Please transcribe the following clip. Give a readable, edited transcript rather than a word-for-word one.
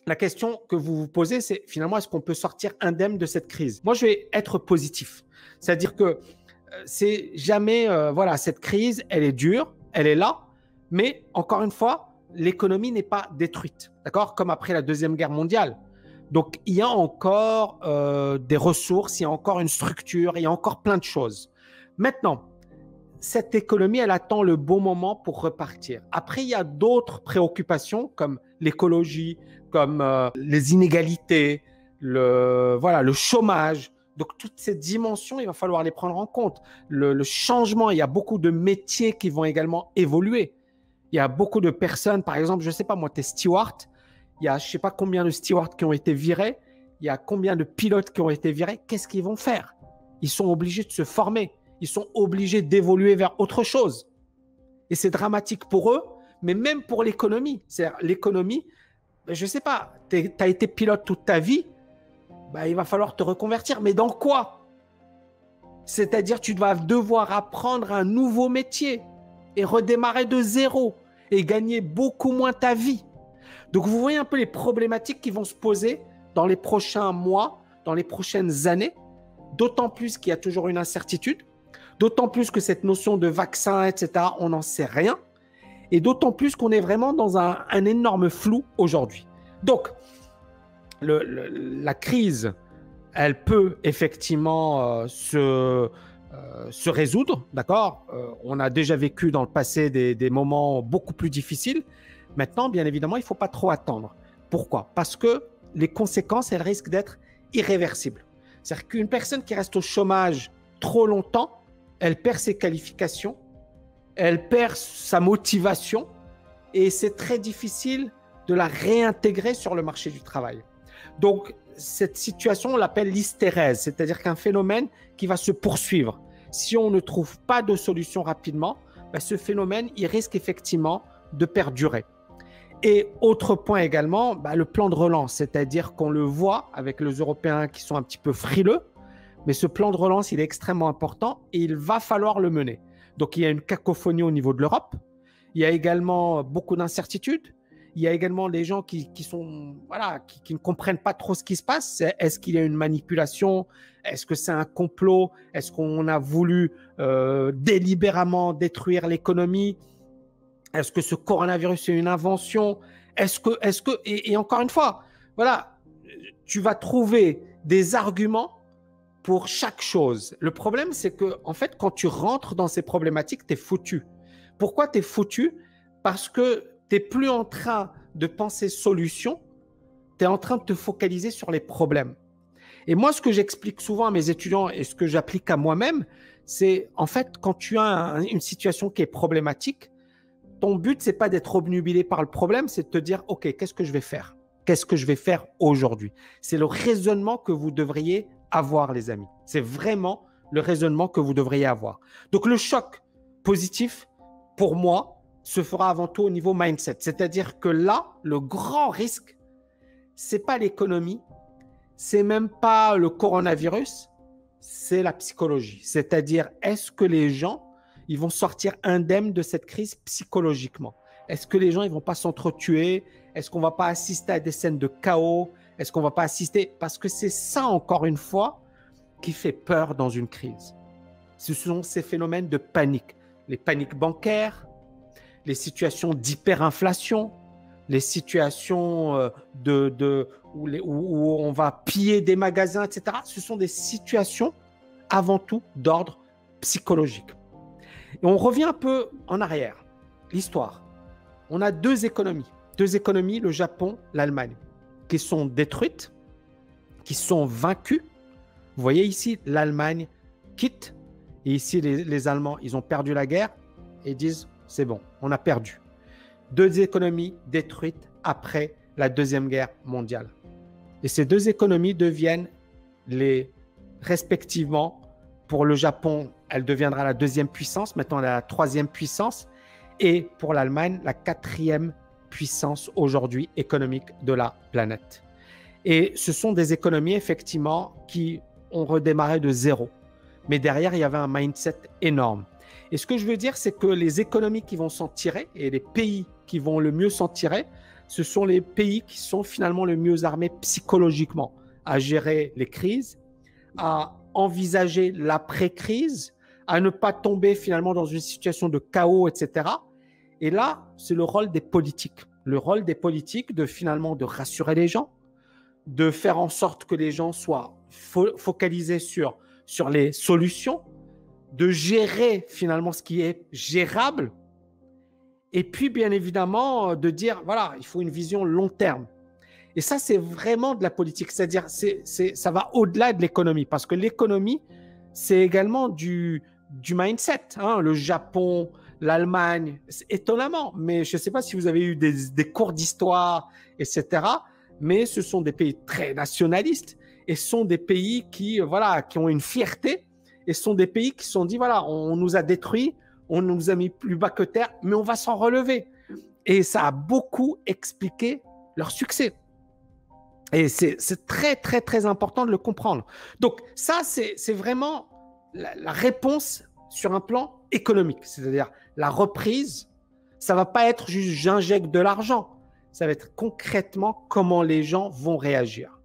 la question que vous vous posez, c'est finalement, est-ce qu'on peut sortir indemne de cette crise? Moi, je vais être positif. C'est-à-dire que c'est jamais, voilà, cette crise, elle est dure, elle est là, mais encore une fois, l'économie n'est pas détruite, d'accord? Comme après la Deuxième Guerre mondiale. Donc, il y a encore des ressources, il y a encore une structure, il y a encore plein de choses. Maintenant, cette économie, elle attend le bon moment pour repartir. Après, il y a d'autres préoccupations comme l'écologie, comme les inégalités, voilà, le chômage. Donc, toutes ces dimensions, il va falloir les prendre en compte. Le changement, il y a beaucoup de métiers qui vont également évoluer. Il y a beaucoup de personnes, par exemple, je ne sais pas moi, tu es steward, il y a je ne sais pas combien de stewards qui ont été virés, il y a combien de pilotes qui ont été virés. Qu'est-ce qu'ils vont faire? Ils sont obligés de se former. Ils sont obligés d'évoluer vers autre chose. Et c'est dramatique pour eux, mais même pour l'économie. C'est-à-dire l'économie, je ne sais pas, tu as été pilote toute ta vie, il va falloir te reconvertir. Mais dans quoi? C'est-à-dire tu vas devoir apprendre un nouveau métier et redémarrer de zéro et gagner beaucoup moins ta vie. Donc vous voyez un peu les problématiques qui vont se poser dans les prochains mois, dans les prochaines années, d'autant plus qu'il y a toujours une incertitude. D'autant plus que cette notion de vaccin, etc., on n'en sait rien. Et d'autant plus qu'on est vraiment dans un énorme flou aujourd'hui. Donc, la crise, elle peut effectivement se résoudre, d'accord? On a déjà vécu dans le passé des moments beaucoup plus difficiles. Maintenant, bien évidemment, il ne faut pas trop attendre. Pourquoi? Parce que les conséquences, elles risquent d'être irréversibles. C'est-à-dire qu'une personne qui reste au chômage trop longtemps, elle perd ses qualifications, elle perd sa motivation et c'est très difficile de la réintégrer sur le marché du travail. Donc, cette situation, on l'appelle l'hystérèse, c'est-à-dire qu'un phénomène qui va se poursuivre. Si on ne trouve pas de solution rapidement, ce phénomène, il risque effectivement de perdurer. Et autre point également, le plan de relance, c'est-à-dire qu'on le voit avec les Européens qui sont un petit peu frileux, mais ce plan de relance, il est extrêmement important et il va falloir le mener. Donc, il y a une cacophonie au niveau de l'Europe. Il y a également beaucoup d'incertitudes. Il y a également des gens qui ne comprennent pas trop ce qui se passe. Est-ce qu'il y a une manipulation? Est-ce que c'est un complot? Est-ce qu'on a voulu délibérément détruire l'économie? Est-ce que ce coronavirus est une invention? Et encore une fois, voilà, tu vas trouver des arguments pour chaque chose. Le problème, c'est que, en fait, quand tu rentres dans ces problématiques, tu es foutu. Pourquoi tu es foutu? Parce que tu n'es plus en train de penser solution, tu es en train de te focaliser sur les problèmes. Et moi, ce que j'explique souvent à mes étudiants et ce que j'applique à moi-même, c'est en fait, quand tu as une situation qui est problématique, ton but, ce n'est pas d'être obnubilé par le problème, c'est de te dire, OK, qu'est-ce que je vais faire? Qu'est-ce que je vais faire aujourd'hui? C'est le raisonnement que vous devriez avoir, les amis. C'est vraiment le raisonnement que vous devriez avoir. Donc, le choc positif, pour moi, se fera avant tout au niveau mindset. C'est-à-dire que là, le grand risque, ce n'est pas l'économie, ce n'est même pas le coronavirus, c'est la psychologie. C'est-à-dire, est-ce que les gens, ils vont sortir indemnes de cette crise psychologiquement? Est-ce que les gens, ils ne vont pas s'entretuer? Est-ce qu'on ne va pas assister à des scènes de chaos? Est-ce qu'on ne va pas assister? Parce que c'est ça, encore une fois, qui fait peur dans une crise. Ce sont ces phénomènes de panique. Les paniques bancaires, les situations d'hyperinflation, les situations où on va piller des magasins, etc. Ce sont des situations avant tout d'ordre psychologique. Et on revient un peu en arrière. L'histoire. On a deux économies, le Japon, l'Allemagne, qui sont détruites, qui sont vaincues. Vous voyez ici, l'Allemagne quitte, et ici, les Allemands, ils ont perdu la guerre et disent, c'est bon, on a perdu. Deux économies détruites après la Deuxième Guerre mondiale. Et ces deux économies deviennent respectivement, pour le Japon, elle deviendra la deuxième puissance, maintenant elle est la troisième puissance, et pour l'Allemagne, la quatrième puissance aujourd'hui économique de la planète. Et ce sont des économies, effectivement, qui ont redémarré de zéro. Mais derrière, il y avait un mindset énorme. Et ce que je veux dire, c'est que les économies qui vont s'en tirer et les pays qui vont le mieux s'en tirer, ce sont les pays qui sont finalement le mieux armés psychologiquement à gérer les crises, à envisager l'après-crise, à ne pas tomber finalement dans une situation de chaos, etc. Et là, c'est le rôle des politiques. Le rôle des politiques de finalement de rassurer les gens, de faire en sorte que les gens soient focalisés sur les solutions, de gérer finalement ce qui est gérable, et puis bien évidemment de dire, voilà, il faut une vision long terme. Et ça, c'est vraiment de la politique, c'est-à-dire ça va au-delà de l'économie, parce que l'économie, c'est également du mindset. Hein, le Japon, l'Allemagne, étonnamment, mais je ne sais pas si vous avez eu des cours d'histoire, etc., mais ce sont des pays très nationalistes, et ce sont des pays qui, voilà, qui ont une fierté, et ce sont des pays qui se sont dit, voilà, on nous a détruits, on nous a mis plus bas que terre, mais on va s'en relever. Et ça a beaucoup expliqué leur succès. Et c'est très, très, très important de le comprendre. Donc ça, c'est vraiment la réponse sur un plan économique. C'est-à-dire la reprise, ça ne va pas être juste j'injecte de l'argent. Ça va être concrètement comment les gens vont réagir.